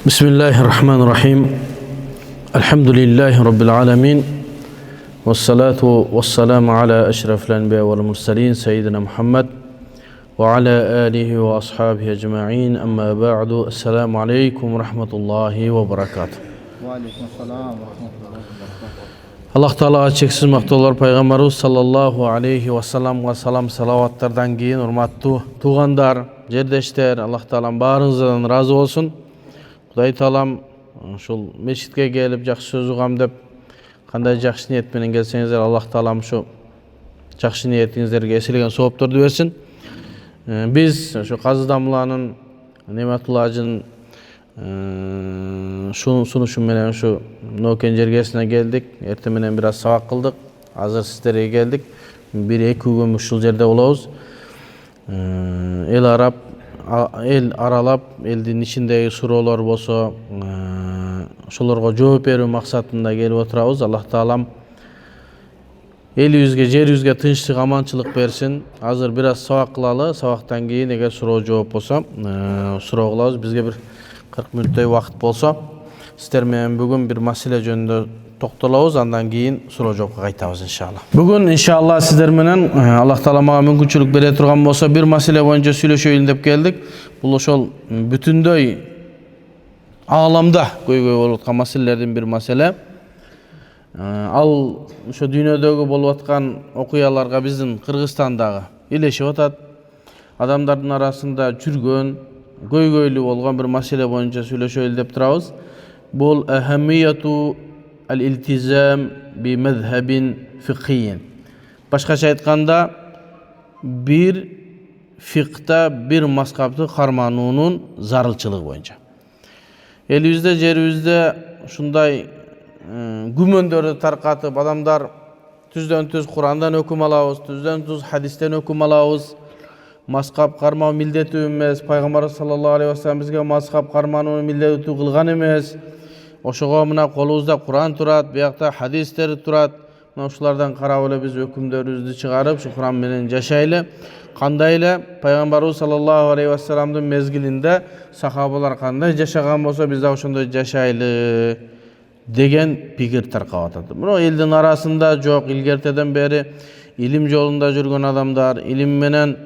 بسم الله الرحمن الرحيم الحمد لله رب العالمين والصلاة والسلام على أشرف الأنبياء والمرسلين سيدنا محمد وعلى آله وأصحابه أجمعين أما بعد السلام عليكم ورحمة الله وبركاته. وعليكم السلام ورحمة الله وبركاته. Allah Taala çeksiz maqtovlar Peygamberimiz sallallahu aleyhi ve sellem'e salam salavatlardan keyin urmatlı tuğandar, жердештер, Allah Taalam barыңızdan razı olsun. Құдай Taalam şol meşitке gelip жақсы söz uğam dep qanday жақсы niyet менен келсеңиздер, Allah Taalam şu жақсы niyetingizlerge esilген сауаптарды берсин. Biz şu Qazı Damlanın Nematullah Hacı'nın sunuşu menen şu Noken jergesine geldik. Ertemenen biraz sabak kıldık. Hazır sizlere geldik. Bir iki gün ушул жерде болобуз. El aralap, elдин içindeki suroolor bolso, ошолорго жооп берүү максатында келип отурабыз. Allah Taalam elibizge, жерибизге тынчтык, аманчылык берсин. Азыр biraz sabak кылалы, sabaktan кийин эгер суроо жооп болсо, суроо кылабыз. Бизге bir 40 мүнөттөй убакыт болсо, сиздер менен бүгүн bir маселе жөнүндө токтолобуз, андан кийин суроо жоопко кайтабыз иншалла. Бүгүн иншалла сиздер менен Аллах Таала мага мүмкүнчүлүк бере турган болсо, bir маселе боюнча сүйлөшөйүн деп келдик. Бул ошол бүтүндөй ааламда көйгөй болуп аткан маселелердин bir маселе. Ал ошо дүйнөдөгү болуп аткан окуяларга биздин Кыргызстандагы илешип атат. Адамдардын арасында жүргөн, көйгөйлүү болгон bir маселе боюнча сүйлөшөйүн деп турабыз. Бул ахамияту al-iltizam bi mezhebin fiqhiyyin. Başkaça aytkanda bir fiqhta bir mazhabты кармануунун зарылчылыгы боюнча. Элибизде, жерибизде ушундай күмөндөрдү таркатып, адамдар түздөн түз Курандан өкүм алабыз, түздөн түз хадистен өкүм алабыз. Mazhab кармоо милдеттүү эмес. Пайгамбар саллаллаху алейхи ва саллям бизге mazhab карманууну милдеттүү кылган эмес. Ошого мына колубузда Куран турат, биякта хадистер турат. Мына ушулардан карап эле биз өкүмдөрүбүздү чыгарып, ушу Куран менен жашайлы. Кандай эле Пайгамбарыбыз саллаллаху алейхи ва салламдын мезгилинде сахабалар кандай жашаган болсо, биз да ошондой жашайлы деген пикир таркап атат. Бирок элдин арасында жок, илгертеден бери илим жолунда жүргөн адамдар, илим менен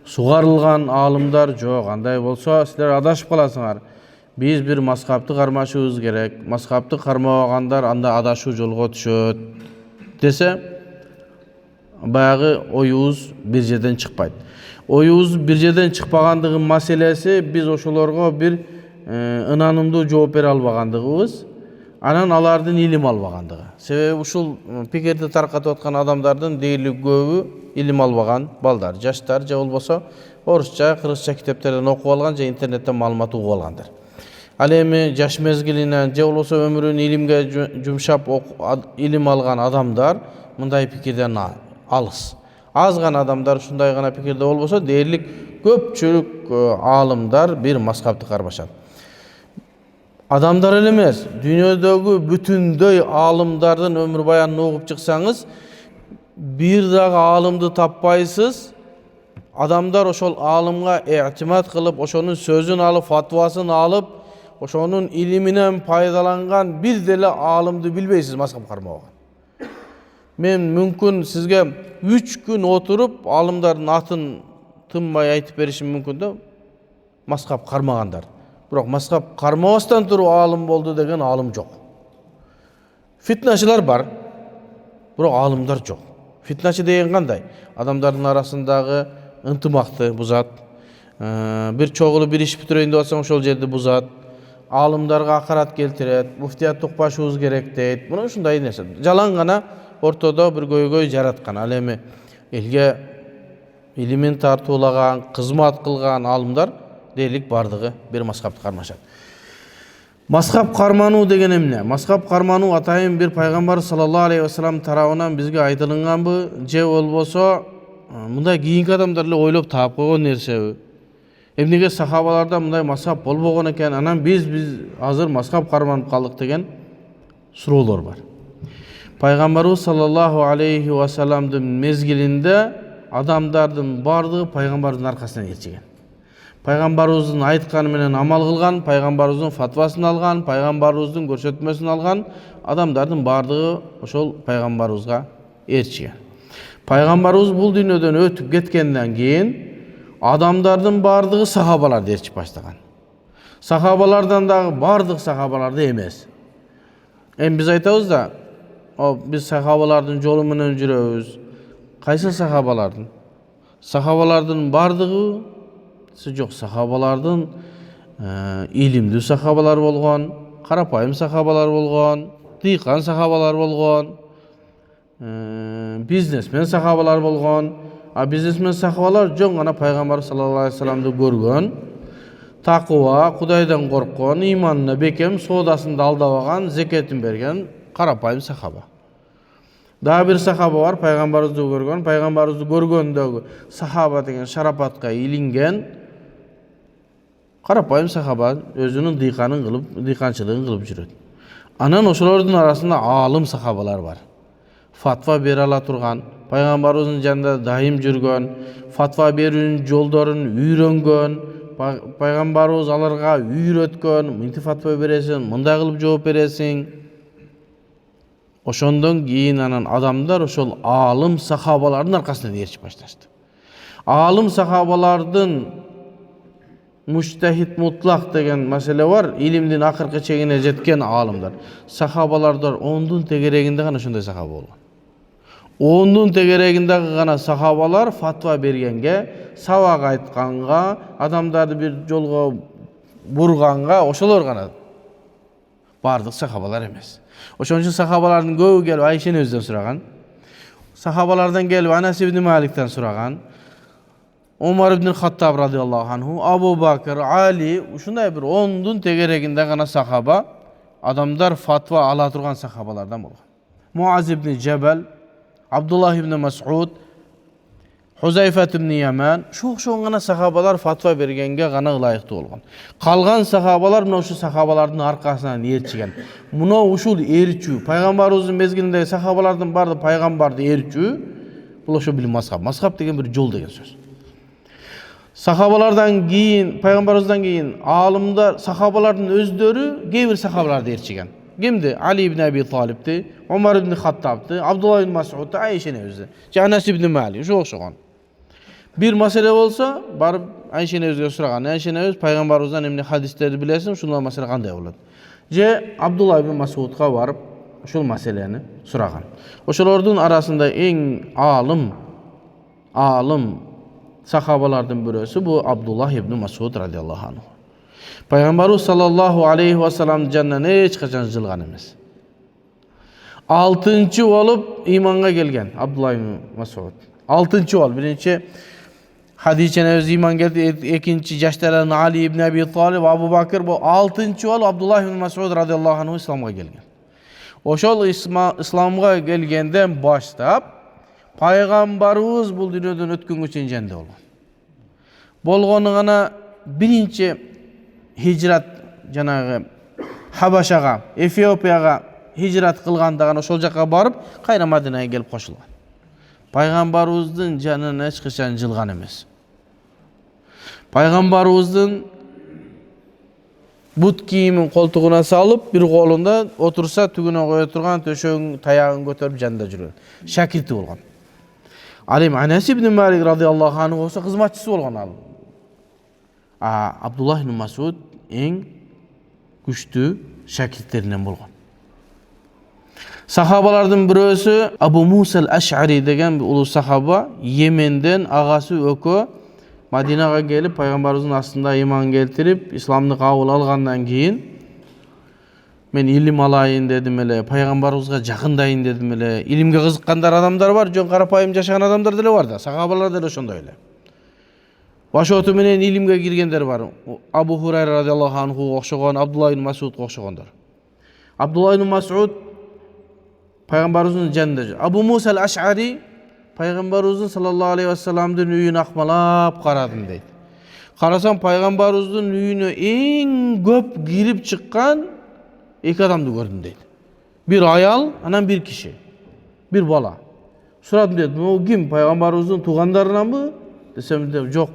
сугарылган аалымдар жок. Андай болсо силер адашып каласыңар. Biz bir mazhabты кармашыбыз керек. Mazhabты кармабагандар анда адашуу жолго түшөт десе, баягы оюбуз бир жерден чыкпайт. Оюбуз бир жерден чыкпагандыгын маселеси биз ошолорго бир ынанымдуу жооп бере албагандыгыбыз, анан алардын илим албагандыгы. Себеби ушул пикирди таркатып аткан адамдардын дээрлик көбү илим албаган балдар, жаштар же болбосо орусча, кыргызча китептерден окуп алган же интернеттен маалымат угуп алгандар. Ал эми жаш мезгилинен же болбосо өмүрүн илимге жумшап илим алган адамдар мындай пикирден алыс. Аз гана адамдар ушундай гана пикирде болбосо, дээрлик көпчүлүк аалымдар bir mazhabты кармашат. Адамдар эле эмес, дүйнөдөгү бүтүндөй аалымдардын өмүр баянын угуп чыксаңыз, бир дагы аалымды таппайсыз. Адамдар ошол аалымга эътимад кылып, ошонун сөзүн алып, фатвасын алып, ошонун илиминен пайдаланган бир деле аалымды билбейсиз mazhab кармабаган. Мен мүмкүн сизге 3 күн отуруп аалымдардын атын тынбай айтып беришим мүмкүн да, mazhab кармагандар. Бирок mazhab кармабастан туруп аалым болду деген аалым жок. Фитначылар бар, бирок аалымдар жок. Фитначы деген кандай? Адамдардын арасындагы ынтымакты бузат. Bir чогулу bir иш бүтүрөйүн деп атсаң, ошол жерди бузат. Аалымдарга акарат келтирет, муфтият тукпашыбыз керек дейт. Мына ушундай нерсе. Жалаң гана ортодо bir көйгөй жараткан. Ал эми элге илимин тартуулаган, кызмат кылган аалымдар дээрлик бардыгы bir mazhabты кармашат. Mazhab кармануу деген эмне? Mazhab кармануу атайын bir пайгамбар саллаллаху алейхи ва саллям тарабынан бизге айтылганбы, же болбосо мындай кийинки адамдар эле ойлоп таап койгон нерсеби? Эмнеге сахабаларда мындай mazhab болбогон экен, анан биз азыр mazhab карманып калдык деген суроолор бар. Пайгамбарыбыз саллаллаху алейхи ва салламдын мезгилинде адамдардын бардыгы пайгамбардын аркасынан ээрчиген. Пайгамбарыбыздын айтканы менен амал кылган, пайгамбарыбыздын фатвасын алган, пайгамбарыбыздын көрсөтмөсүн алган адамдардын бардыгы ошол пайгамбарыбызга ээрчиген. Пайгамбарыбыз бул дүйнөдөн өтүп кеткенден кийин адамдардын бардыгы сахабаларды ээрчип баштаган. Сахабалардан дагы бардык сахабаларды эмес. Эми биз айтабыз да, биз сахабалардын жолу менен жүрөбүз. Кайсы сахабалардын? Сахабалардын бардыгы жок, сахабалардын илимдүү сахабалар болгон, карапайым сахабалар болгон, дыйкан сахабалар болгон, бизнесмен сахабалар болгон. Бизнесмен сахабалар жөн гана пайгамбар саллаллаху алейхи вассаламды көргөн, такыба, Кудайдан корккон, иманына бекем, соодасында алдабаган, зекетин берген карапайым сахаба. Дагы бир сахаба бар, пайгамбарыбызды көргөн, пайгамбарыбызды көргөндөгү сахаба деген шарапатка илинген карапайым сахаба, өзүнүн дыйканчылыгын кылып жүрөт. Анан ошолордун арасында аалым сахабалар бар. Фатва бере ала турган, пайгамбарыбыздын жанында дайым жүргөн, фатва берүүнүн жолдорун үйрөнгөн, пайгамбарыбыз аларга үйрөткөн, мынтип фатва бересиң, мындай кылып жооп бересиң. Ошондон кийин анан адамдар ошол аалым сахабалардын аркасынан ээрчип башташты. Аалым сахабалардын муштахид мутлак деген маселе бар, илимдин акыркы чегине жеткен аалымдар. Сахабалардар 10-дун тегерегинде гана ошондой сахаба болгон. 10-дун тегерегинде гана сахабалар фатва бергенге, сабак айтканга, адамдарды бир жолго бурганга ошолор гана. Бардык сахабалар эмес. Ошон үчүн сахабалардын көбү келип Айшени өздөн сураган. Сахабалардан келип Анас ибн Маликтен сураган. Умар ибн Хаттаб радиаллаху анху, Абу Бакр, Али, ушундай бир 10-дун тегерегинде гана сахаба, адамдар фатва ала турган сахабалардан болгон. Муаз ибн Джабал, Абдуллах ибн Мас'уд, Хузайфат ибн Яман, ошол гана сахабалар фатва бергенге гана ылайыктуу болгон. Калган сахабалар мына ушул сахабалардын аркасынан ээрчиген. Мына ушул ээрчүү, пайгамбарыбыздын мезгилинде сахабалардын барды пайгамбарды ээрчүү, бул ошо бир мазхаб. Мазхаб деген бир жол деген сөз. Сахабалардан кийин, пайгамбарыбыздан кийин аалымдар, сахабалардын өздөрү кээ бир сахабаларды ээрчиген. Кимди? Али ибн Аби Талибди, Умар ибн Хаттабды, Абдулла ибн Мас'удды, Айшени өзү, Анас ибн Малик, ошогон. Бир маселе болсо, барып Айшени өзгө сураган. Айшени өз пайгамбарыбыздан эмне хадистерди билесиң, ушундай маселе кандай болот? Же Абдулла ибн Мас'удга барып ушул маселени сураган. Ошолордун арасында эң аалым сахабалардын бирөөсү бу Абдулла ибн Мас'уд радиаллаху анху. Пайгамбарыбыз саллаллаху алейхи вассаламдын жанынан эч качан жылган эмес. 6-чы болуп иманга келген Абдулла ибн Мас'уд. 6-чы бол. Биринчи Хадичене өз иман келди, экинчи жаштардан Али ибн Аби Талиб, Абу Бакр, бу 6-чы бол Абдулла ибн Мас'уд радиаллаху анху исламга келген. Ошол исламга келгенден баштап пайгамбарыбыз бул дүйнөдөн өткөнгө чейин жанында болгон. Болгону гана биринчи хижрат жанагы Хабашага, Эфиопияга хижрат кылганда гана ошол жакка барып, кайра Мадинага келип кошулган. Пайгамбарыбыздын жанына эч качан жылган эмес. Пайгамбарыбыздын бут кийимин колтугуна салып, бир колунда отурса түгүнө кое турган төшөгүн, таягын көтөрүп жанында жүргөн. Шакирти болгон. Ал эми Анас ибн Малик радиаллаху анху болсо кызматчысы болгон ал. Абдулла ибн Мас'уд эң күчтүү шакирттеринен болгон. Сахабалардын бирөөсү Абу Муса ал-Аш'ари деген улуу сахаба, Йеменден агасы өкө Мадинага келип пайгамбарыбыздын астында иман келтирип, исламды кабыл алгандан кийин мен илим алайын дедим эле, пайгамбарыбызга жакындайын дедим эле. Илимге кызыккандар адамдар бар, жөн карапайым жашаган адамдар деле бар да, сахабалар деле ошондой эле. Башоту менен илимге киргендер бар. Абу Хурайра радиаллаху анху окшогон, Абдулла ибн Мас'удга окшогондор. Абдулла ибн Мас'уд пайгамбарыбыздын жанында жүр. Абу Муса ал-Аш'ари пайгамбарыбыздын саллаллаху алейхи вассаламдын үйүн акмалап карадым дейт. Карасам пайгамбарыбыздын үйүнө эң көп кирип чыккан эки адамды көрдүм дейт. Бир аял, анан бир киши, бир бала. Сурадым дейт, могу ким? Пайгамбарыбыздын туугандарынанбы? Десем, жок.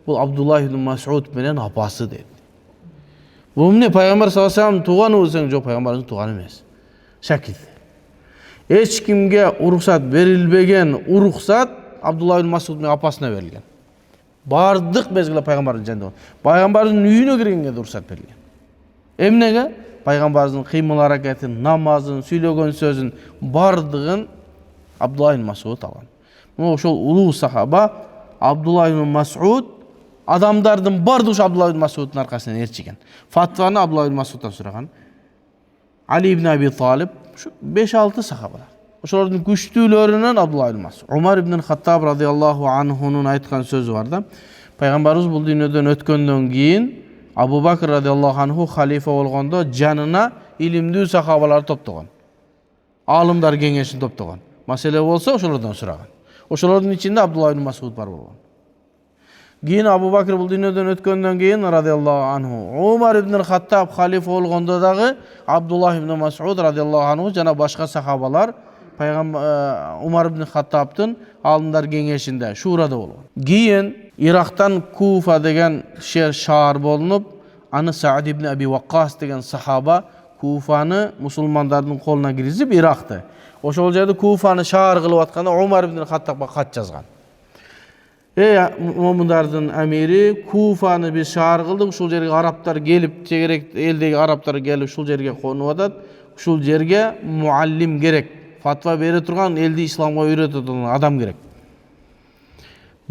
Bu Abdullah ibn Mas'ud menen apası dedi. Bu ne Peygamber sallallahu aleyhi ve sellem tuğanı olsan yok, Peygamberin tuğanı emas. Şakil. Hiç kimge ruhsat verilbegen ruhsat Abdullah ibn Mas'ud'un apasına verilgen. Bardık mezgilde Peygamberin janında. Peygamberin uyuna girgenge ruhsat verilgen. Emnege Peygamberin kıymalı hareketin, namazın, söylegen sözün bardığın Abdullah ibn Mas'ud algan. Bu ошол улуу сахаба Abdullah ibn Mas'ud adamdardын бардыгы Abdullah ibn Mas'ud'un arkasından erçigen. Fatvаны Abdullah ibn Mas'ud'dan soragan. Ali ibn Abi Talib şu 5-6 sahabalar. Oşolardın güçlülörünün Abdullah ibn Mas'ud. Umar ibn Hattab radıyallahu anhu'nun aytkan sözü var da Peygamberimiz bu dünyadan ötkөндөн кийин Abu Bakr radıyallahu anhu halife olganda janına ilimli sahabalar toptogan. Alımlar kengeşini toptogan. Mesele bolsa oşolardan soragan. Oşolardın içinde Abdullah ibn Mas'ud var bolgan. Keyin Abu Bakr bu dünyadan ötkөндөн kийин radıyallahu anhu Umar ibn Hattab halife olganda dagı Abdullah ibn Mas'ud radıyallahu anhu jana başka sahabalar Umar ibn Hattab'tın alımlar kengeşinde şurada bolgan. Keyin Irak'tan Kufa degen şehir bolunup anı Sa'd ibn Abi Waqqas degen sahaba Kufa'nı musulmanların koluna girizip Irak'tı. Oşol жерде Kufa'nı şahar kılıp atkanda Umar ibn Hattab'a kat yazgan. Mu'mindardın emiri Kufa'nı biz şahar kıldık. Şol жерге Araplar gelip, gerek eldeki Araplar gelip şol жерге konup atat. Şol жерге muallim gerek. Fatva bere turgan eldi İslam'a öğreten adam gerek.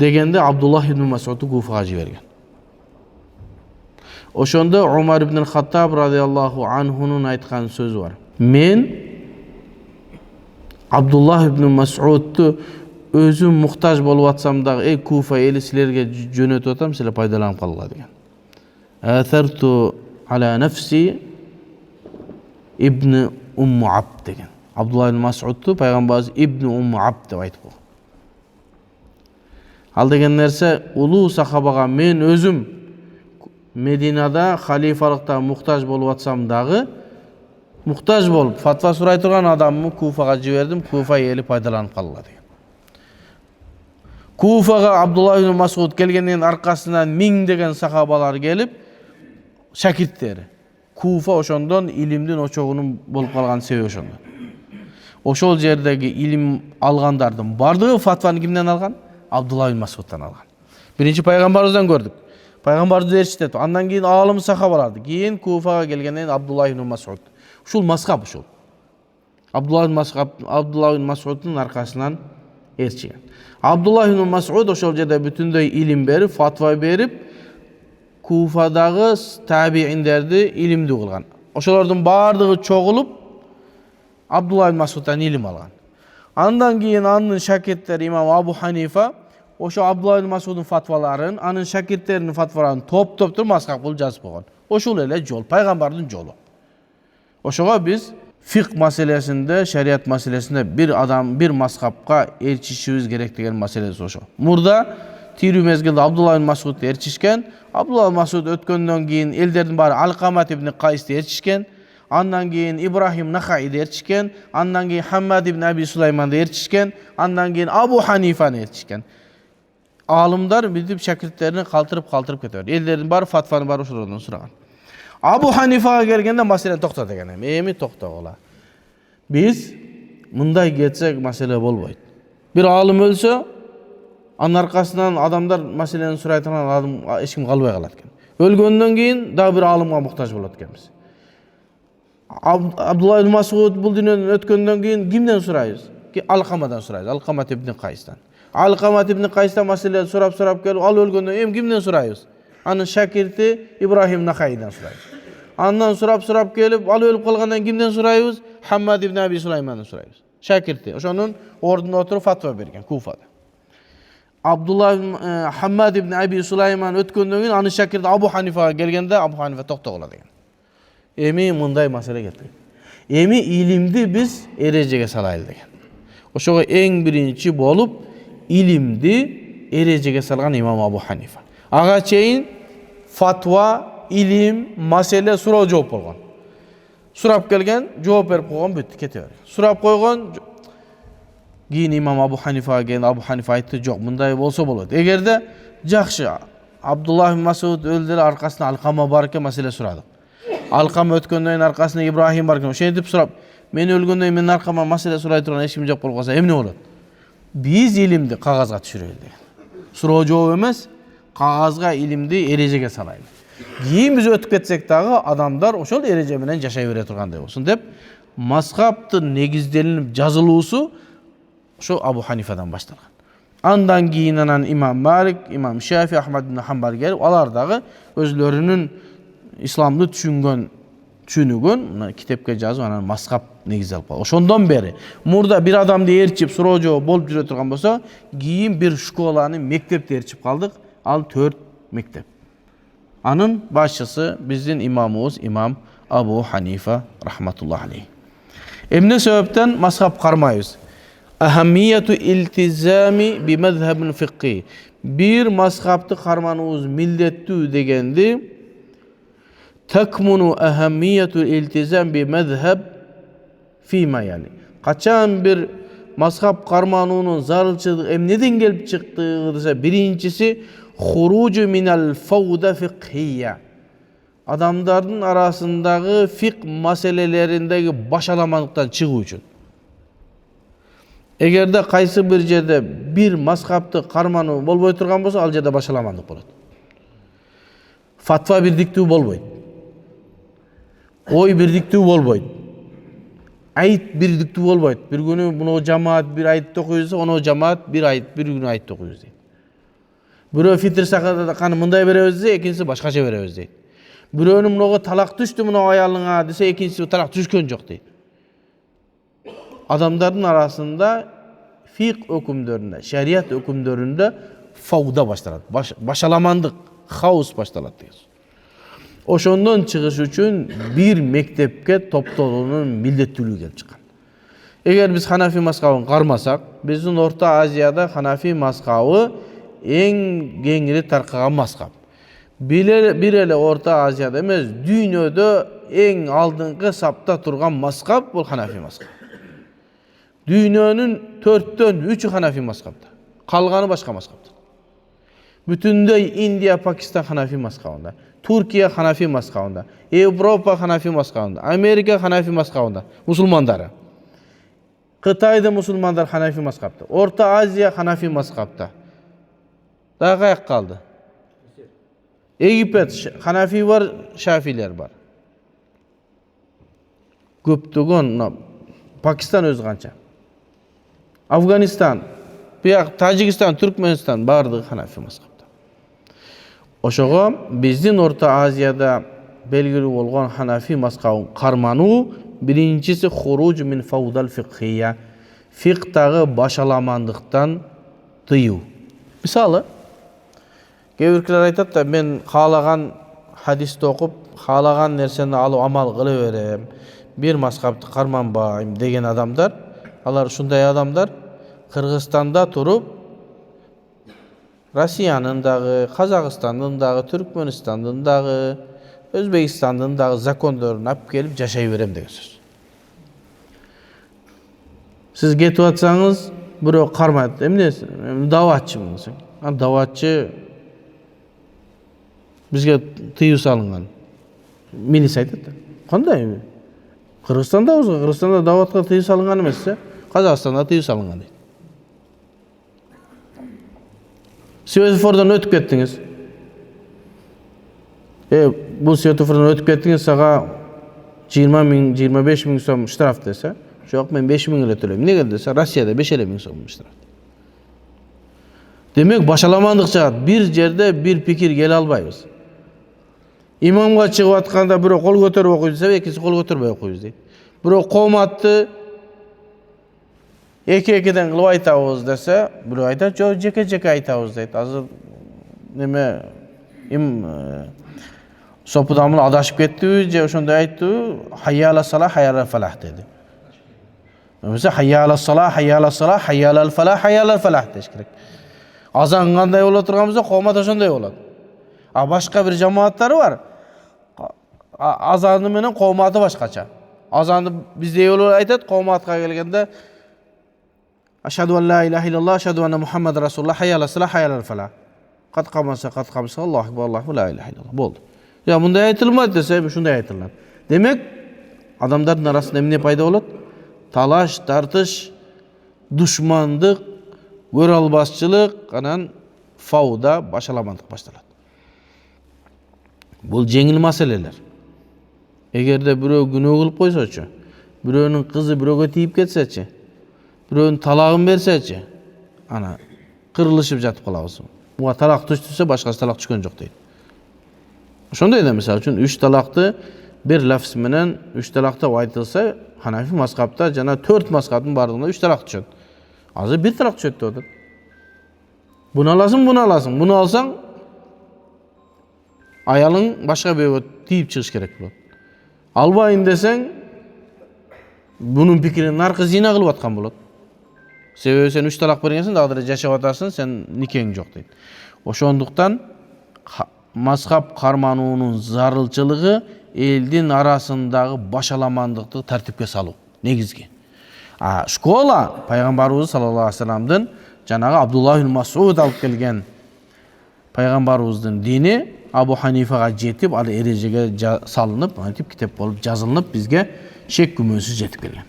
Degende Abdullah ibn Mas'ud'u Kufa'ga jibergen. Oşonda Umar ibn Hattab radıyallahu anhu'nun aytkan sözü var. Men Abdullah ibn Mas'ud'u özüm muhtaç bolup atsam da ey Kufa eli silerge jönötüp atam, sizler paydalanıp kalgıla degen. Athartu ala nafsi ibn Abd degen. Abdullah ibn Mas'ud'u Peygamberimiz ibn Abd dep aytıp koygan. Al degen nerse uluu sahabaga men özüm Medinada halifalıkta muhtaç bolup atsam dagı muhtaç bolup fatva suray turgan adamımı Kufaga jiberdim. Kufa eli paydalanıp kalgıla degen. Kufaga Abdullah ibn Mas'ud kelgenden arkasından mingdegen sahabalar gelip şakirtteri. Kufa oşondan ilimdin oçoğunun bolup kalgan sebebi oşondan. Oşol jerdegi ilim algandardın bardığı fatvanı kimden algan? Abdullah ibn Mas'ud'dan algan. Birinci Peygamberimizden gördük. Peygamberimiz erişti. Andan keyin alım sahabalardı. Keyin Kufaga gelgenden Abdullah ibn Mas'ud. Şul maskap uşul. Abdullah ibn Mas'ud'un arkasından erçigen. Abdullah ibn Mas'ud oşol jerde bütünдөй ilim berip, fatva berip Kufadagı tabiinlerdi ilimdi kılgan. Oşolardın bardığı çoğulup Abdullah ibn Mas'ud'dan ilim algan. Andan keyin anın şakirtleri İmam Abu Hanifa oşo Abdullah ibn Mas'ud'un fatvaların, anın şakirtlerinin fatvalarını top maskap kılıp жазып koygan. Oşul ele jol, Peygamberдің jolu. Oşoga biz fiqh meselesinde, şeriat meselesinde bir adam bir maskapka erçişimiz gerek degen meselesi oşo. Murda Tirü mezgilde Abdullah ibn Mas'ud erçişken, Abdullah ibn Mas'ud ötkөндөн kийин ellerden bari Alqamat ibn Qays erçişken, andan keyin İbrahim Nakhai erçişken, andan keyin Hammad ibn Abi Suleyman erçişken, andan keyin Abu Hanifa erçişken. Alımlar bilip şakirtlerini kaldırıp ketiyor. Ellerden bari fatvanı bari oşolardan soragan. Abu Hanifa'ga gelgende mesele tokta degen. Emi tokta ola. Biz mınday geçsek mesele bolboyt. Bir alım ölse, anın arkasından adamlar meseleni suraytan adam hiç kim kalbay kalat eken. Ölgöndөн keyin daha bir alımga muhtaç bolat ekенбиз. Abdullah ibn Mas'ud bu dünyadan ötkөндөн keyin kimden surayız? Alqamadan surayız. Alqamat ibn Qays'tan. Alqamat ibn Qays'tan mesele sorap gelip al ölgöndön kimden surayız? Anın şakirti İbrahim Nakhai'den surayız. Andan sorap gelip al ölüp kalgandan kimden surayız? Hammad ibn Abi Suleyman'dan surayız. Şakirti. Oşonun ordunda oturup fatva bergen Kufa'da. Hammad ibn Abi Suleyman ötkөндөн keyin anın şakirti Abu Hanifa'ga gelgende Abu Hanifa tokta ola degen. Emi mınday mesele getirdik. Emi ilimdi biz erecege salaylı degen. Oşoga en birinci bolup ilimdi erecege salgan İmam Abu Hanifa. Aga çeyin fatva, ilim, mesele surap жооп болгон. Surap kelgen, жооп berip koygan büttü ketiyor. Surap koygan, keyin İmam Abu Hanifa geldi. Abu Hanifa aytdı, "Jok, mınday bolsa bolot. Egerde jakşı Abdullah ibn Mas'ud öldü arkasına Alkama barken mesele soradık. Alkama ötköndöйүн arkasına İbrahim barken. Şentip sorap, men ölgöndöйүн menin arkama mesele soray turgan eç kim жок болуп калса эмне болот? Биз илимди кагазга түшүрөлү деген. Суроо жооп эмес, кагазга илимди эрежеге салайлы. Кийин биз өтүп кетсек дагы адамдар ошол эреже менен жашай бере тургандай болсун деп мазхабтын негизделинип жазылуусу ошо Абу Ханифадан башталган. Андан кийин анан имам Малик, имам Шафи, Ахмад ибн Хамбал келип, алар дагы өзлөрүнүн исламды түшүнүгөн китепке жазып анан мазхаб негиз алып калган. Ошондон бери мурда бир адамды ээрчип суроо жооп болуп жүрө турган болсо, кийин бир школаны мектепти ээрчип калдык. Ал 4 мектеп. Анын башчысы биздин имамыбыз имам Абу Ханифа рахматуллах алейх. Эмне себептен мазхаб кармайбыз? Ахамияту илтизами би мазхабин фикхи. Бир мазхабты кармануубуз милдеттүү дегенди такмуну ахамияту илтизам би мазхаб фима яли. Качан бир мазхаб кармануунун зарылчылыгы эмнеден келип чыкты десе, биринчиси хуружу минал фауда фикхия. Адамдардын арасындагы фик маселелериндеги башаламандыктан чыгуу үчүн. Эгерде кайсы бир жерде бир мазхабты кармануу болбой турган болсо, ал жерде башаламандык болот. Фатва бирдиктүү болбойт. Ой бирдиктүү болбойт. Айт бирдиктүү болбойт. Bir күнү буну жамаат бир айтты окуйбуз, ону жамаат бир күнү айтты окуйбуз дейт. Бирөө фитр саканы мындай беребиз десе, экинчиси башкача беребиз дейт. Бирөөнүн мунуга талак түштү мына аялыңа десе, экинчиси талак түшкөн жок дейт. Адамдардын арасында фик өкүмдөрүндө, шарият өкүмдөрүндө фауда башталат. Башаламандык, хаос башталат деген. Ошондон чыгыш үчүн бир мектепке топтолуунун милдеттүүлүгү келип чыккан. Эгер биз Ханафи мазхабын кармасак, биздин Орто Азияда Ханафи мазхабы эң кеңири таркаган мазхаб. Бир эле Орто Азияда эмес, дүйнөдө эң алдыңкы сапта турган мазхаб бул Ханафи мазхабы. Дүйнөнүн 4төн 3-ü Ханафи мазхабда. Калганы башка мазхабда. Бүтүндөй Индия, Пакистан Ханафи мазхабында, Туркия Ханафи мазхабында, Европа Ханафи мазхабында, Америка Ханафи мазхабында, мусулмандары. Кытайда мусулмандар Ханафи мазхабда, Орто Азия Ханафи мазхабда. Дагы каяк калды? Египет Ханафи бар, Шафилер бар. Көптөгөн Пакистан өзү канча. Афганистан, Тажикстан, Түркменстан бардыгы Ханафи мазхабда. Ошого биздин Орто Азияда белгилүү болгон Ханафи мазхабын кармануу биринчиси хуруж мин фаудал фикхия. Фиктагы башаламандыктан тыюу. Мисалы, кээ биркилер айтат да, мен каалаган хадисти окуп, каалаган нерсени алып амал кыла берем, бир мазхабты карманбайм деген адамдар, алар ушундай адамдар Кыргызстанда туруп, Россиянын дагы, Казакстандын дагы, Түркмөнстандын дагы, Өзбекстандын дагы закондорун алып келип жашай берем деген сөз. Сиз кетип атсаңыз, бирөө кармайт. Эмне? Даватчымын десең. Ан даватчы бизге тыюу салынган. Милиция айтат да. Кандай? Кыргызстанда даватка тыюу салынган эмес, Казакстанда тыюу салынган дейт. Светофордон өтүп кеттиңиз. Бул светофордон өтүп кеттиңиз, сага 20 миң, 25 миң сом штраф десе, жок, мен 5 миң эле төлөйм. Неге десе, Россияда 5 миң сом штраф. Демек, башаламандык жагат. Бир жерде бир пикир келе албайбыз. Имамга чыгып атканда бирөө кол көтөрүп окуйт десе, экинчиси кол көтөрбөй окуйбуз дейт. Бирөө кооматты эки-экиден кылып айтабыз десе, бирөө айтат, жок, жеке-жеке айтабыз дейт. Азыр неме сопудамыл адашып кеттиби, же ошондой айттыбы, хайя ала сала, хайя ала фалах деди. Эмесе хайя ала сала, хайя ала сала, хайя ала фалах, хайя ала фалах деш керек. Азан кандай боло турган болсо, коомат ошондой болот. А башка бир жамааттары бар. Азаны менен кооматы башкача. Азанды биздей болор айтат, кооматка келгенде Ашаду ан ла илаха иллаллах, ашаду анна Мухаммад расулуллах, хайя ала сала, хайя ала фалах. Katkamasa katkamasa Allahu ekber Allahu la ilahe illallah. Boldu. Ya bunday aytılmadı dese şunday aytıladi. Demek adamların arasında emne payda bolot? Talaş, tartış, düşmandık, göralbasçılık, anan fauda, başalamandık başlanadi. Bul jеңил maseleler. Egerde birөө günөө kılıp koysaçı, biröөнүн kızı biröөгө тийип кетсечи, biröөнүн talagын берсечи, ana kırılışıp jatıp kalabız. Buga talak düştüse başkası talak düşkөн jok deydi. Ошондой да мисалы үчүн 3 талакты bir lafz менен 3 талакта айтылса, Ханафи мазхабта жана 4 мазхабтын бардыгында 3 талак түшөт. Азыр 1 талак түшөт деп атат. Буну аласың, буну аласың. Буну алсаң аялың башка бирөөгө тийип чыгыш керек болот. Албайын десең, бунун пикирин наркы зина кылып аткан болот. Себеби сен 3 талак бергенсиң, дагы деле жашап атасың, сен никең жок дейт. Ошондуктан мазхаб кармануунун зарылчылыгы элдин арасындагы башаламандыкты тартипке салуу негизги. Школа пайгамбарыбыз саллаллаху алейхи вассаламдын жанагы Абдуллах ибн Мас'уд алып келген пайгамбарыбыздын дини Абу Ханифага жетип, ал эрежеге салынып, антип китеп болуп жазылынып, бизге шек күмөнсүз жетип келген.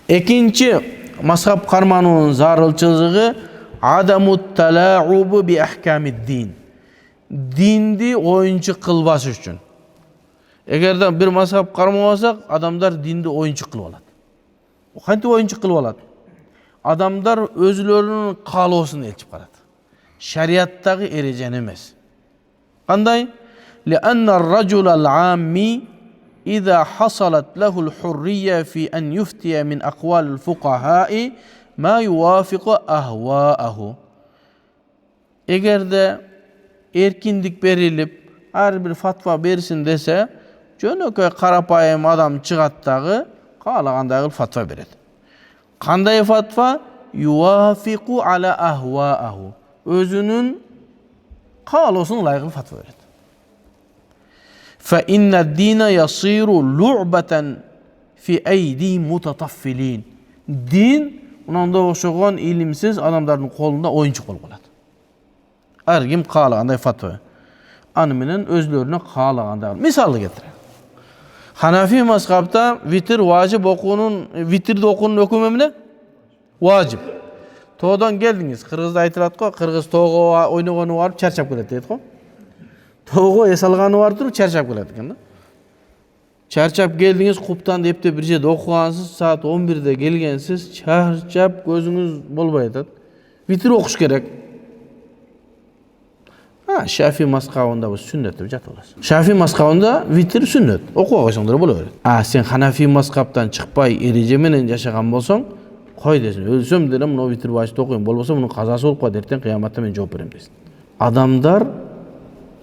Экинчи мазхаб кармануунун зарылчылыгы адамут талаубу би ахкамид дин. Динди оюнчук кылбаш үчүн. Эгерде бир мазхаб кармабасак, адамдар динди оюнчук кылып алат. Кантип оюнчук кылып алат? Адамдар өзүлөрүнүн каалоосун элчип карат. Шариаттагы эрежени эмес. Кандай? لأن الرجل العامي إذا حصلت له الحرية في أن يفتي من أقوال الفقهاء ما يوافق أهواءه. Эгерде эркиндик берилип, ар бир фатва берсин десе, жөнөкөй карапайым адам чыгат дагы каалагандай кылып фатва берет. Кандай фатва? Юафику аля ахвааху. Өзүнүн каалоосуна ылайык фатва берет. Фа инна дина ясиру лу'батан фи айди мутатаффилин. Дин мындай окшогон илимсиз адамдардын колунда оюнчук болуп калат. Ар ким каалагандай фатва. Аны менен өзлөрүнө каалагандай. Мисалы келтирем. Ханафи мазхабта витр важип окуунун, витрди окуунун өкүмү эмне? Важип. Тоодон келдиңиз, кыргызда айтылат го, кыргыз тоого ойногону барып чарчап келет дейт го. Тоого эс алганы бар туруп чарчап келет экен да. Чарчап келдиңиз, куптанды эптеп бир жерде окугансыз, саат 11-де келгенсиз, чарчап көзүңүз болбой атат. Витр окуш керек. Шафи мазхабында бу сүннөт деп жатылат. Шафи мазхабында витр сүннөт. Окуга койсоңдар боло берет. Сен Ханафи мазхабтан чыкпай эреже менен жашаган болсоң, кой десин. Өлсөм деле мына витр важип окуйм, болбосо мунун казасы болуп калат, эртең кыяматта мен жооп берем десин. Адамдар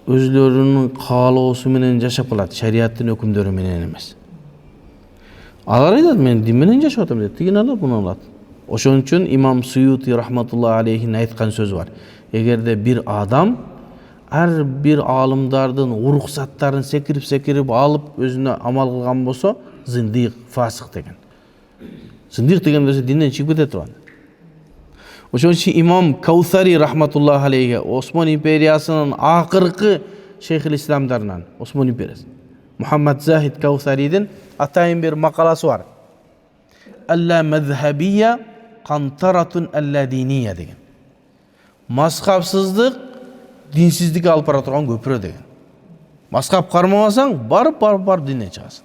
өзлөрүнүн каалоосу менен жашап калат, шариаттын өкүмдөрү менен эмес. Алар айтат, мен дин менен жашап атам дейт, тигин алат, муну алат. Ошон үчүн имам Суюти рахматуллахи алейхин айткан сөзү бар. Эгерде бир адам ар бир алымдардын уруксаттарын секирип алып өзүнө амал кылган болсо, зиндик, фасык деген. Зиндик деген нерсе динден чыгып кете турган. Ошон үчүн имам Каусари рахматуллахи алейхи Осман империясынын акыркы шейхил исламдарынан, Осман империясы, Мухаммад Захид Каусаридин атайын бир макаласы бар. Алла мазхабия кантаратун алла диния деген. Мазхабсыздык динсиздикке алып бара турган көпүрө деген. Мазхаб кармабасаң, барып динден чыгасың.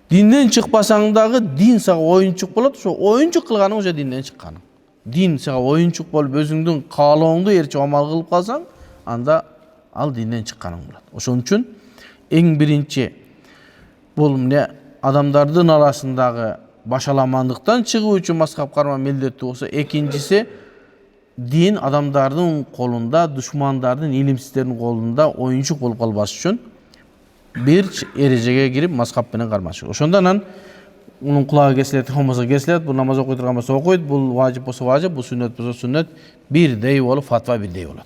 Динден чыкпасаң дагы дин сага оюнчук болот, ошо оюнчук кылганың уже динден чыкканың. Дин сага оюнчук болуп өзүңдүн каалооңду эрчи амал кылып калсаң, анда ал динден чыкканың болот. Ошон үчүн эң биринчи бул эмне адамдардын арасындагы башаламандыктан чыгуу үчүн мазхаб кармоо милдеттүү болсо, экинчиси дин адамдардын колунда, душмандардын, илимсиздердин колунда оюнчук болуп калбаш үчүн бир эрежеге кирип мазхаб менен кармаш. Ошондон анан мунун кулагы кесилет, болбосо кесилет, бул намаз окуй турган болсо окуйт, бул важип болсо важип, бул сүннөт болсо сүннөт, бирдей болуп фатва бирдей болот.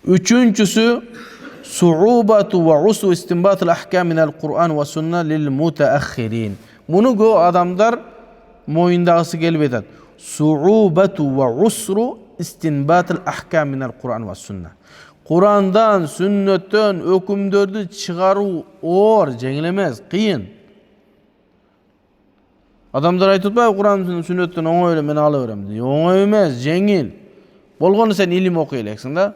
Үчүнчүсү суубату ва усу истинбатул ахкам минал Кур'ан ва сунна лил мутааххирин. Муну адамдар моюндагысы келбей атат. Суубату ва усру istinbatul ahkam minal Kur'an ve sünnet. Kur'andan, sünnetten hükümdörді çıkarу or, жеңіл емес, қиын. Adamlar aytıp bay Kur'an sünnetten oңой эле мен ала берем. Oңой емес, жеңіл. Болгону sen ilim okuy eleksin da.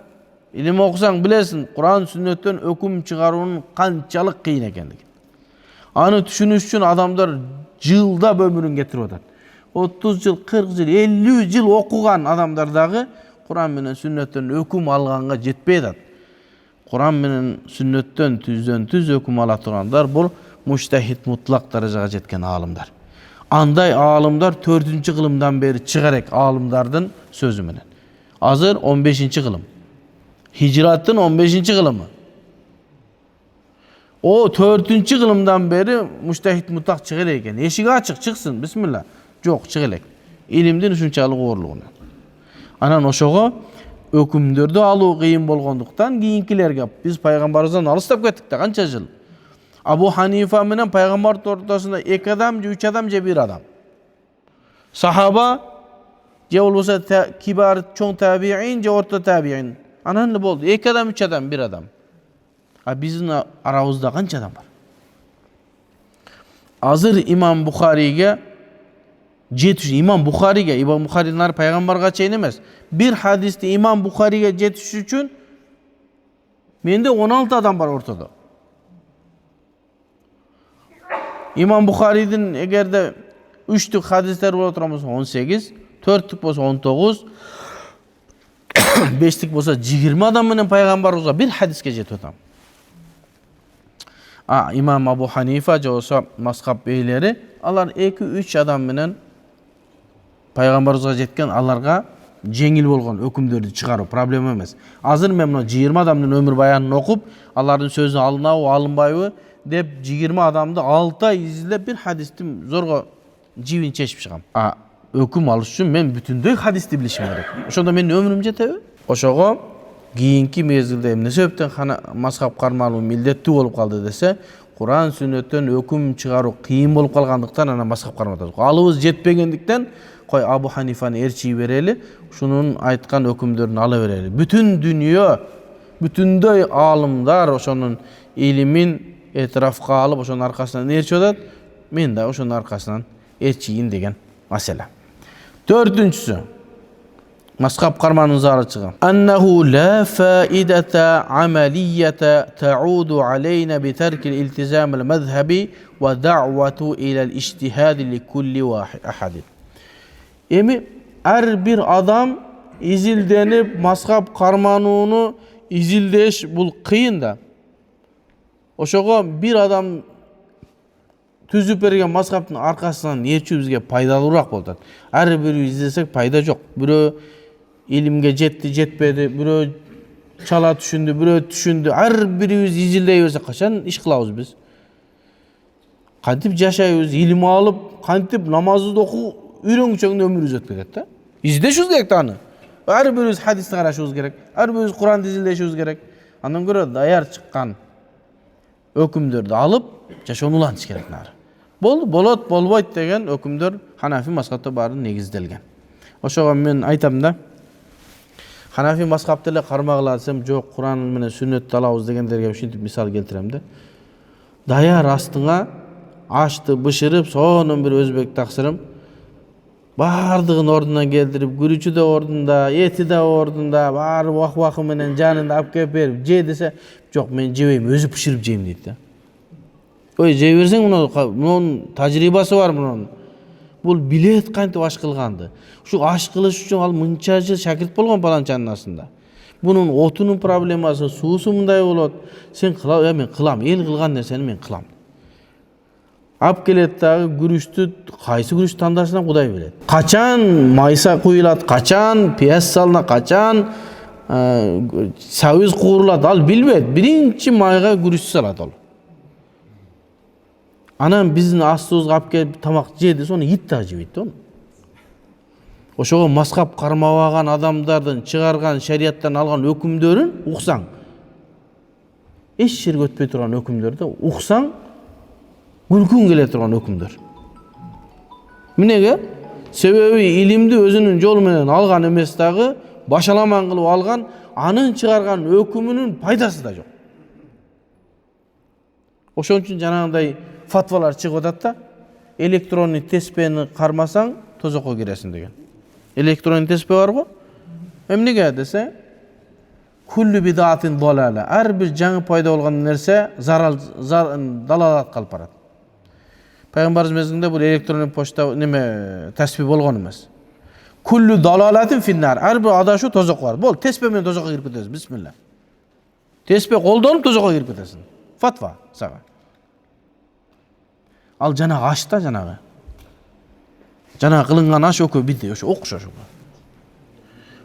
İlim okusan bilesin Kur'an sünnetten hüküm çıkarunun kançalık kıyın ekendik. Anı düşünüş için adamlar yılda ömrün getirip atar. 30 yıl, 40 yıl, 50 yıl okugan adamlardagı Kur'an menen sünnetten hüküm alğanga jetpey atat. Kur'an menen sünnetten tüzdön tüz hüküm ala turganlar bu mujtahid mutlak darajaga jetken alımlar. Anday alımlar 4-cü kılımdan beri çıgarek alımlardan sözü menen. Hazır 15-ci kılım. Hicratın 15-ci kılımı. O 4-cü kılımdan beri mujtahid mutlak çıgar eken. Eşigi açık çıksın bismillah. Yok çıgılek. İlimdin uşunçalık oğurluğuna. Anan oşoğu hükümdörді aluu kıyın bolgonduktan kiyinkilerge biz paygambarimizden alыстап kettik de kança yıl. Abu Hanifa menen paygambar ortasında 2 adam, 3 adam, 1 adam. Sahaba je bolbosa kibar çoğ tabi'in, je orta tabi'in. Anan boldu. 2 adam, 3 adam, 1 adam. Bizin aramızda kança adam var? Hazır İmam Bukhari'ge İmam Bukhari'nin paygambarga çeyin emas. Bir hadiste İmam Bukhari'ge jetiş üçün mende 16 adam var ortada. İmam Bukhari'nin egerde 3'lük hadisler bola tursa 18, 4'lük bolsa 19, 5'lik bolsa 20 adam menen paygambarыбызга bir hadiske jetip atam. İmam Abu Hanifa je olsa mazhab beyleri alar 2-3 adam menen paygambarыбызга жеткен аларга жеңил болгон өкүмдөрдү чыгаруу проблема эмес. Азыр мен мына 20 адамдын өмүр баянын окуп, алардын сөзүн алынабы, алынбайбы деп 20 адамды 6 ай изилдеп бир хадисти зорго жибин чечип чыгам. Өкүм алыш үчүн мен бүтүндөй хадисти билишим керек. Ошондо менин өмүрүм жетеби? Ошого кийинки мезгилде эмне себептен мазхаб кармалуу милдеттүү болуп калды десе, Kur'an sünnetten hüküm çıgarуу kıyın bolup kalgandыктан ana mazhab karmatабыз. Alыбыз жетпегендиктен koy Abu Hanifa'nı erçiyi vereli, şunun aytkan hükümlerini ala vereli. Bütün dünya, bütünдөй alımlar oşonun ilimin etrafka alıp oşonun arkasından erçi odat, men de oşonun arkasından erçiyin degen mesele. 4-cüsü, mazhab karmanın zarı çıgan. Annahu la faidata amaliyata ta'udu aleyna bi terkil iltizamil mezhebi ve da'vatu ilal ijtihadi li kulli ahadin. Emi her bir adam izildenip mazhab karmanuunu izildeş bul kıyın da. Oşoğa bir adam tüzüp bergen mazhabın arkasından erçi bizge paydalırak boldu. Her biri izlesek payda yok. Biri ilimge jetti, jetpedi, biri çala düşündü, biri düşündü. Her birimiz izildeyiverse kaçan iş kılavuz biz. Kantip yaşayız, ilimi alıp, kantip namazı doku, үйрөнгүчөңдө өмүрүбүз өтүп кетет да. Издешибиз керек да аны. Ар бирибиz хадисти карашыбыз керек. Ар бирибиз Куранды изилдешибиз керек. Андан көрө даяр чыккан өкүмдөрдү алып, жашоону улантыш керек нары. Болот, болбойт деген өкүмдөр Ханафи мазхабта баары негизделген. Ошого мен айтам да, Ханафи мазхабты эле кармагыласам, жок Куран менен сүннөттү алабыз дегендерге ушинтип мисал келтирем да. Даяр астыңа ашты бышырып, сонун бир өзбек таксырым бардығын ордuna келтирип, күрүчү да ордунда, эти да ордунда, баары вак-вакы менен жанында алып келип берип, же десе, жок мен жебейм, өзү бышырып жейм дейт да. Ой, жей берсең мунун тажрыйбасы бар мунун. Бул билет кантип аш кылганды. Ушу аш кылыш үчүн ал мынча жыл шакирт болгон баланчанын астында. Бунун отунун проблемасы, суусу мындай болот. Сен кыла, мен кылам, эл кылган нерсени мен кылам. Ап келет дагы күрүштү, кайсы күрүш тандашынан Кудай билет. Качан майса куюлат, качан пияз салына, качан сабыз куурулат, ал билбейт. Биринчи майга күрүш салат ал. Анан биздин астыбызга алып келип тамак жеди, сону ит да жебейт да. Ошого мазхаб кармабаган адамдардын чыгарган шариаттан алган өкүмдөрүн уксаң, эч жерге өтпөй турган өкүмдөрдү уксаң, күлкүң келе турган өкүмдөр. Эмнеге? Себеби илимди өзүнүн жолу менен алган эмес дагы, башаламан кылып алган, анын чыгарган өкүмүнүн пайдасы да жок. Ошон үчүн жанагындай фатвалар чыгып атат да, электронный теспени кармасаң тозокко киресиң деген. Электронный теспе барбы? Эмнеге десе, куллу бидатин далала. Ар бир жаңы пайда болгон нерсе далалат калып барат. Пайгамбарыбыз мезгилинде бул электронный почта теспе болгон эмес. Куллу далалатин финнар. Ар бир адашуу тозокко бар. Бол, теспе менен тозокко кирип кетесиң. Бисмилла. Теспе колдонуп тозокко кирип кетесиң. Фатва сага. Ал жанагы ашта жанагы. Жанагы кылынган аш өкө бити, ошо окшош.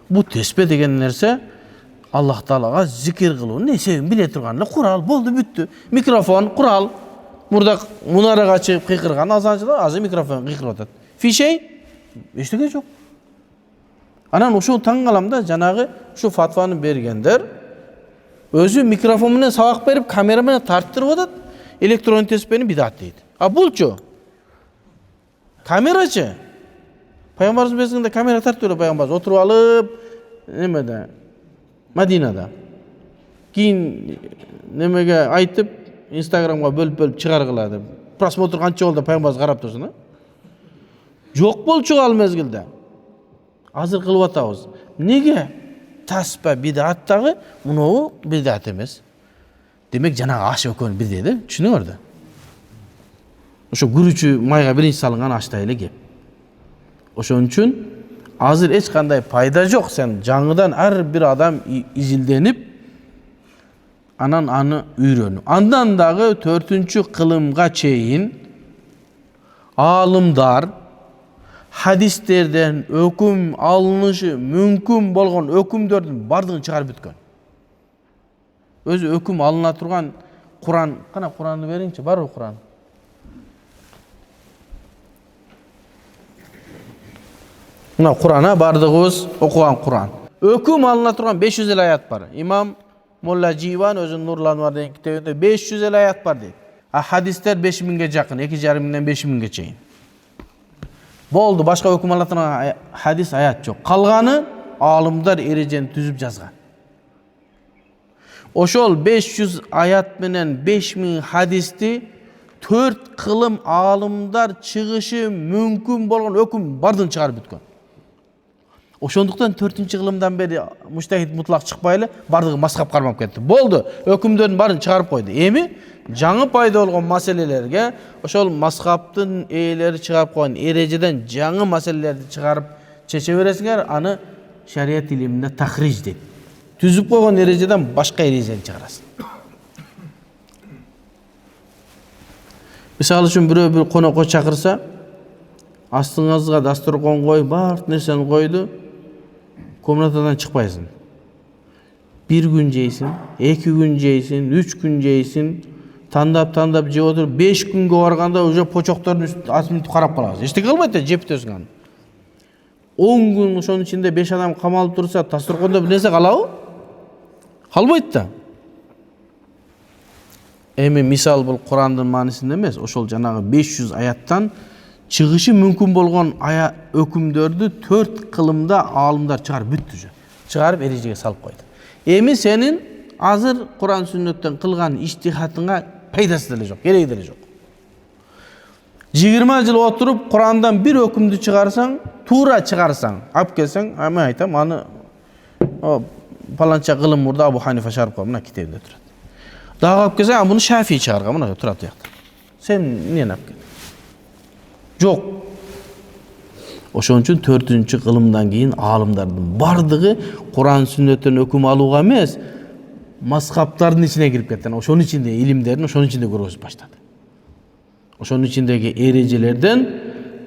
Бу теспе деген нерсе Аллах Таалага зикир кылуу, несебин биле турган эле курал, болду бүттү. Микрофон, курал. Мурда мунарага чыгып кыйкырган азанчылар азыр микрофон кыйкырып атат. Фишей эчтеке жок. Анан ошо таң калам да, жанагы ушу фатваны бергендер өзү микрофон менен сабак берип, камера менен тарттырып атат. Электронный теспени бидат дейт. А булчу? Камерачы? Пайгамбарыбыз мезгилинде камера тартып эле пайгамбарыбыз отуруп алып, немеде? Мадинада. Кийин немеге айтып, Инстаграмга бөлүп чыгаргыла деп. Просмотр канча болду пайгамбарыбыз карап турсун, а? Жок болчу ал мезгилде. Азыр кылып атабыз. Неге? Таспа бидат дагы, мунуу бидат эмес. Демек жанагы аш өкөнү бирдей да, түшүнүңөр да. Ошо күрүчү майга биринчи салынган аштай эле кеп. Ошон үчүн азыр эч кандай пайда жок. Сен жаңыдан ар бир адам изилденип, анан аны үйрөнүп. Андан дагы 4-чү кылымга чейин аалымдар хадистерден өкүм алынышы мүмкүн болгон өкүмдөрдүн бардыгын чыгарып бүткөн. Өзү өкүм алына турган Куран, кана Куранды бериңчи, барбы Куран? Мына Курана бардыгыбыз окуган Куран. Өкүм алына турган 500 эле аят бар. Имам Молла Живан өзүнүн Нурланвар деген китебинде 500 эле аят бар дейт. А хадистер 5000ге жакын, 2,5 5000ге чейин. Болду, башка өкүм ала турган хадис аят жок. Калганы аалымдар эрежени түзүп жазган. Ошол 500 аят менен 5000 хадисти 4 кылым аалымдар чыгышы мүмкүн болгон өкүм бардын чыгарып бүткөн. Ошондуктан 4-чү кылымдан бери муштахид мутлак чыкпай эле бардыгы мазхаб кармап кетти. Болду, өкүмдөрдүн барын чыгарып койду. Эми жаңы пайда болгон маселелерге ошол мазхабтын ээлери чыгарып койгон эрежеден жаңы маселелерди чыгарып чече бересиңер, аны шарият илиминде тахриж дейт. Түзүп койгон эрежеден башка эрежени чыгарасың. Мисалы үчүн бирөө бир конокко чакырса, астыңызга дасторкон коюп, бар нерсени койду, комнатадан чыкпайсың. 1 күн жейсиң, 2 күн жейсиң, 3 күн жейсиң, тандап жеп отуруп, 5 күнгө барганда уже почоктордун астын карап каласың. Эчтеке кылбайт да, жеп өтөсүң аны. 10 күн ошонун ичинде 5 адам камалып турса, дасторкондо бир нерсе калабы? Калбайт да. Эми мисал бул Курандын маанисинде эмес, ошол жанагы 500 аяттан чыгышы мүмкүн болгон өкүмдөрдү 4 кылымда аалымдар чыгарып бүттү. Чыгарып эрежеге салып койду. Эми сенин азыр Куран сүннөттөн кылган иштихатыңа пайдасы деле жок, кереги деле жок. 20 жыл отуруп Курандан бир өкүмдү чыгарсаң, туура чыгарсаң, алып келсең, мен айтам, аны паланча кылым мурда Абу Ханифа чыгарып койгон, мына китебинде турат. Дагы алып келсең, муну Шафии чыгарган, мына турат буякта. Сен эмнени алып кел? Жок. Ошон үчүн 4-чү кылымдан кийин аалымдардын бардыгы Куран сүннөттөн өкүм алууга эмес, мазхабтардын ичине кирип кетти. Ошонун ичинде илимдерин ошонун ичинде көргөзүп баштады. Ошонун ичиндеги эрежелерден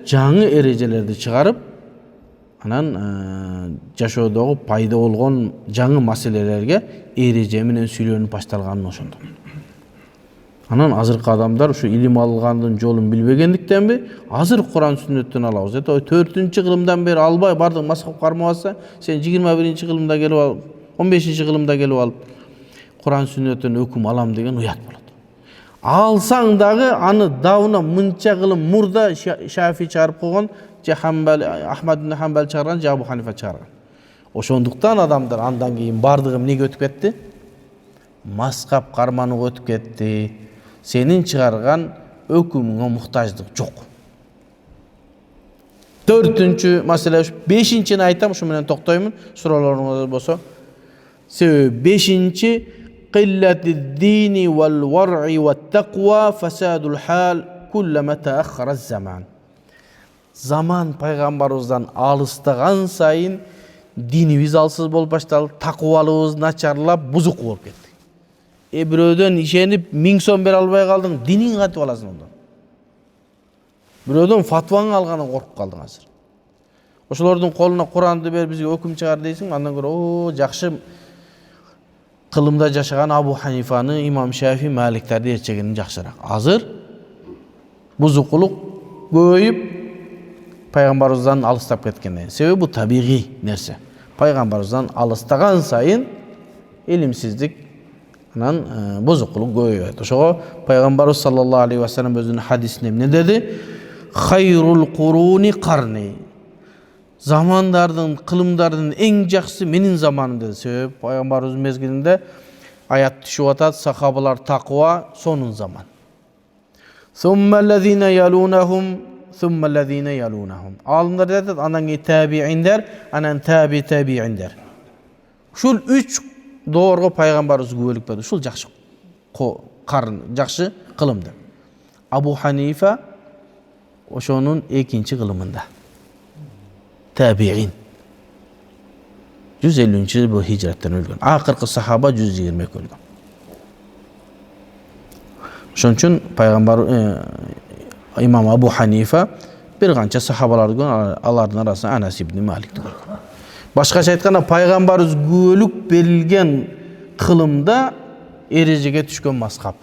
жаңы эрежелерди чыгарып, анан жашоодогу пайда болгон жаңы маселелерге эреже менен сүйлөнүп башталганын ошондо. Анан азыркы адамдар ушу илим алгандын жолун билбегендиктенби, азыр Куран сүннөттөн алабыз. 4-чү кылымдан бери албай бардык мазхаб кармабаса, сен 21-чи кылымда келип алып, 15-чи кылымда келип алып Куран сүннөттөн өкүм алам деген уят болот. Алсаң дагы аны давына мынча кылым мурда Шафии чыгарып койгон, же Ахмад ибн Хамбал чыгарган, же Абу Ханифа чыгарган. Ошондуктан адамдар андан кийин бардыгы эмнеге өтүп кетти? Маскап карманууга өтүп кетти. Сенин чыгарган өкүмүңө муктаждык жок. 4-чү маселе, 5-чини айтам, ушу менен токтоймун. Суроолоруңуз болсо. Себеби 5-чи qillatid-dini wal-war'i wat-taqwa fasadul hal kullama ta'akhkhara az-zaman. Zaman пайгамбарыбыздан алыстаган сайын динибиз алсыз болуп башталды, такыбалыбыз начарлап, бузук болуп кетти. Бирөөдөн ишенип 1000 сом бере албай калдың, динин кантип аласың онда? Бирөөдөн фатваң алгандан коркуп калдың азыр. Ошолордун колуна Куранды берип бизге өкүм чыгар дейсиң, андан көрө жакшы кылымда жашаган Абу Ханифаны, Имам Шафи, Маликтерди ээрчегени жакшыраак. Азыр бузукулук көбөйүп пайгамбарыбыздан алыстап кеткен. Себеби бул табигый нерсе. Пайгамбарыбыздан алыстаган сайын илимсиздик анан бузукулук көбөйөт. Ошого пайгамбарыбыз саллаллаху алейхи ва саллям өзүнүн хадисинде эмне деди? Хайрул куруни карни. Замандардын, кылымдардын эң жакшысы менин заманым деди. Себеби пайгамбарыбыздын мезгилинде аят түшүп атат, сахабалар таква, сонун заман. Суммаллазина ялунахум суммаллазина ялунахум. Алымдар айтат, анан кийин табииндер, анан табииндер. Ушул 3 доорго пайгамбарыбыз күбөлүк берди. Ушул жакшы карын, жакшы кылымды. Абу Ханифа ошонун 2-чи кылымында. Табиин. 150-жыл бул хижраттан өлгөн. Акыркы сахаба 120 өлгөн. Ошон үчүн пайгамбар имам Абу Ханифа бир канча сахабаларды көргөн, алардын арасында Анас ибн Маликти көргөн. Башкача айтканда пайгамбарыбыз күбөлүк берилген кылымда эрежеге түшкөн маскап.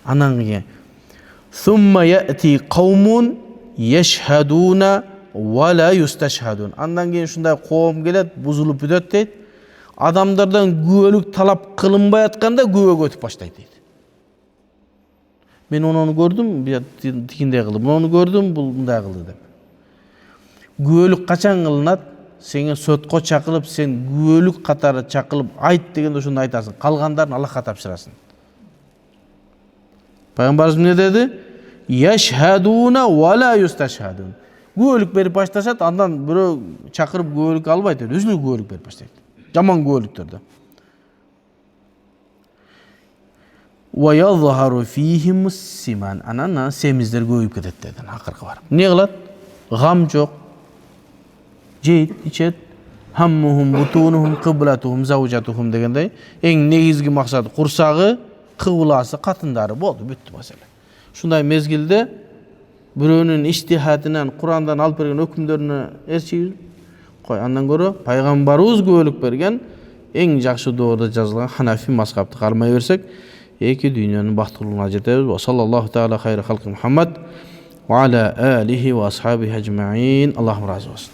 Анан кийин сумма яти каумун яшхадуна ва ла юсташхадун. Андан кийин ушундай коом келет, бузулуп бүтөт дейт. Адамдардан күбөлүк талап кылынбай атканда күбөгө өтүп баштайт дейт. Мен onu gördüm, тигиндей кылды. Bunu gördüm, бул мындай кылды деп. Күбөлүк качан кылынат? Сени сотко чакырып, сен күбөлүк катары чакылып айт дегенде ошондо айтасың. Калгандарын Аллахка тапшырасың. Пайгамбарыбыз эмне деди? Яшхадуна ва ла юсташхадун. Күбөлүк берип башташат, андан бирөө чакырып күбөлүк албайт, өзүнө күбөлүк берип баштайт. Жаман күбөлүктөрдө. Ва yazharu fihim as-siman. Анан семиздер көбөйүп кетет дедин акыркы барып. Эмне кылат? Гам жок. Жейт, ичет. Хаммухум бутунухум кыблатухум заужатухум дегендей, эң негизги максаты курсагы, кыбласы, катындары болду, бүттү маселе. Ушундай мезгилде бирөөнүн иштихатынан, Курандан алып берген өкүмдөрүнө эрчийбиз. Кой, андан көрө пайгамбарыбыз күбөлүк берген эң жакшы доордо жазылган Ханафи мазхабты кармай берсек, эки дүйнөнүн бактылуулугуна жетебиз. Ва саллаллаху таала хайра халқи Мухаммад ва аля алихи ва асхабихи ажмаин. Аллаху разы болсун.